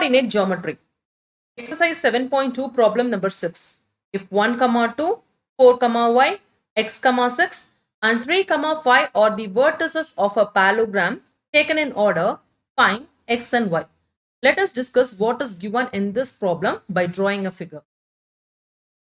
Coordinate geometry. Exercise 7.2 problem number 6. If 1, 2, 4, y, x, 6 and 3, 5 are the vertices of a parallelogram taken in order, find x and y. Let us discuss what is given in this problem by drawing a figure.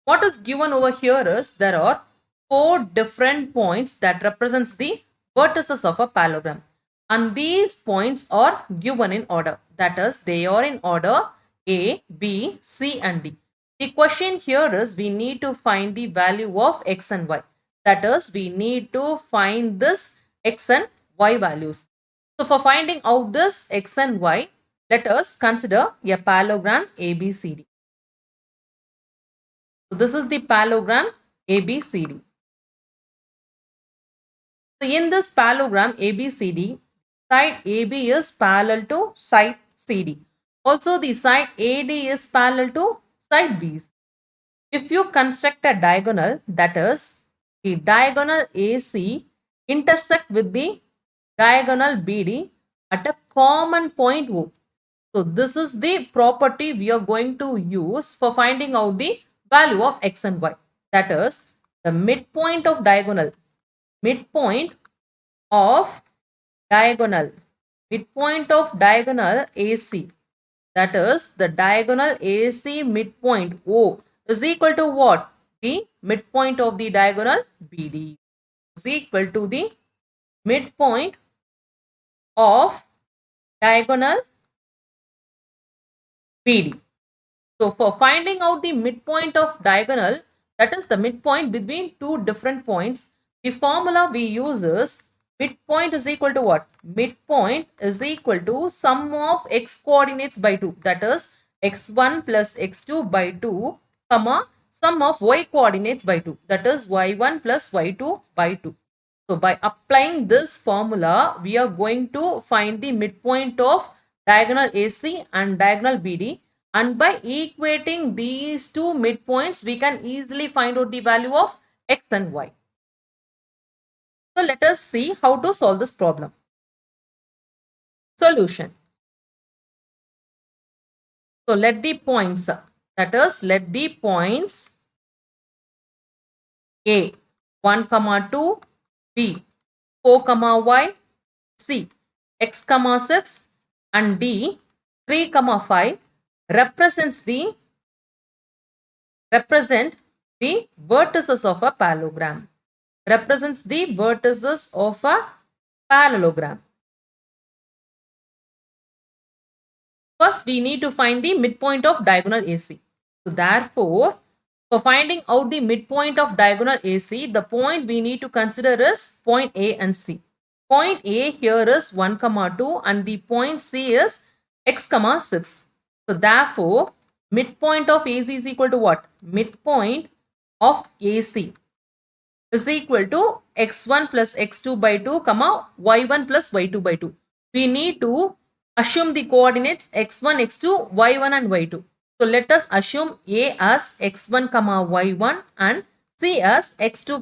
What is given over here is there are 4 different points that represents the vertices of a parallelogram. And these points are given in order. That is, they are in order A, B, C and D. The question here is we need to find the value of x and y. That is, we need to find this x and y values. So for finding out this x and y, let us consider a parallelogram ABCD. So this is the parallelogram ABCD. So in this parallelogram ABCD, side AB is parallel to side CD. Also the side AD is parallel to side B. If you construct a diagonal, that is the diagonal AC intersect with the diagonal BD at a common point O. So this is the property we are going to use for finding out the value of x and y. That is the midpoint of diagonal. Midpoint of diagonal AC, that is the diagonal AC midpoint O is equal to what? The midpoint of the diagonal BD is equal to the midpoint of diagonal BD. So for finding out the midpoint of diagonal, that is the midpoint between two different points, the formula we use is midpoint is equal to what? Midpoint is equal to sum of x coordinates by 2. That is x1 plus x2 by 2, comma, sum of y coordinates by 2. That is y1 plus y2 by 2. So by applying this formula, we are going to find the midpoint of diagonal AC and diagonal BD. And by equating these two midpoints, we can easily find out the value of x and y. So let us see how to solve this problem. Solution. So let the points, that is let the points A 1, 2, B 4, y, C x, 6 and D 3, 5 represent the vertices of a parallelogram. Represents the vertices of a parallelogram. First, we need to find the midpoint of diagonal AC. So therefore, for finding out the midpoint of diagonal AC, the point we need to consider is point A and C. Point A here is 1, 2 and the point C is x, 6. So therefore, midpoint of AC is equal to what? Midpoint of AC is equal to x1 plus x2 by 2, comma, y1 plus y2 by 2. We need to assume the coordinates x1, x2, y1 and y2. So let us assume A as x1, y1 and C as x2,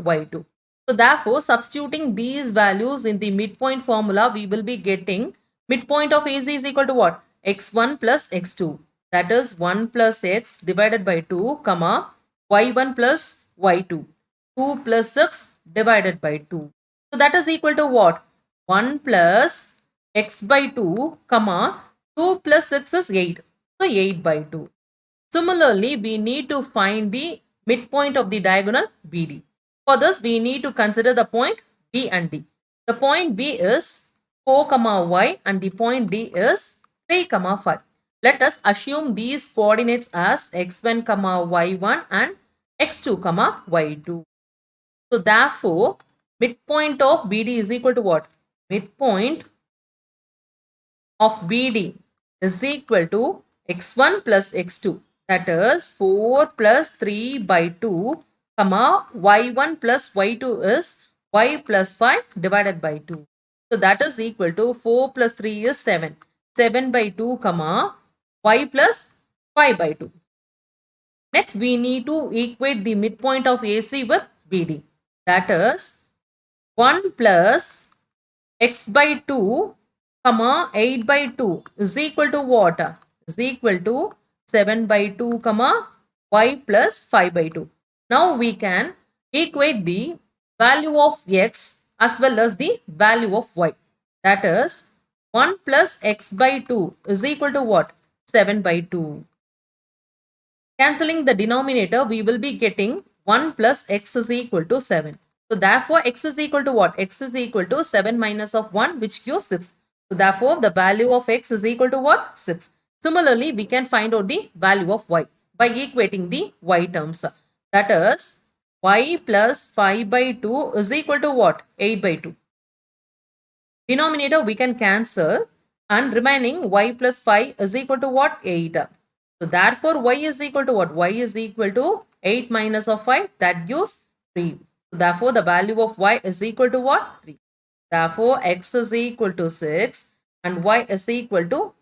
y2. So therefore, substituting these values in the midpoint formula, we will be getting midpoint of AC is equal to what? x1 plus x2. That is 1 plus x divided by 2, comma, y1 plus y2. 2 plus 6 divided by 2. So that is equal to what? 1 plus x by 2, comma, 2 plus 6 is 8. So 8 by 2. Similarly, we need to find the midpoint of the diagonal BD. For this, we need to consider the point B and D. The point B is 4, y and the point D is 3, 5. Let us assume these coordinates as x1, y1 and x2, y2. So therefore, midpoint of BD is equal to what? Midpoint of BD is equal to x1 plus x2. That is 4 plus 3 by 2, comma, y1 plus y2 is y plus 5 divided by 2. So that is equal to 4 plus 3 is 7. 7 by 2, comma, y plus 5 by 2. Next, we need to equate the midpoint of AC with BD. That is 1 plus x by 2, 8 by 2 is equal to what? is equal to 7 by 2 comma y plus 5 by 2. Now we can equate the value of x as well as the value of y. That is 1 plus x by 2 is equal to what? 7 by 2. Cancelling the denominator, we will be getting 1 plus x is equal to 7. So therefore, x is equal to what? X is equal to 7 minus of 1, which gives 6. So therefore, the value of x is equal to what? 6. Similarly, we can find out the value of y by equating the y terms. That is, y plus 5 by 2 is equal to what? 8 by 2. Denominator we can cancel and remaining y plus 5 is equal to what? 8. So therefore y is equal to what? Y is equal to 8 minus of 5, that gives 3. So therefore the value of y is equal to what? 3. Therefore x is equal to 6 and y is equal to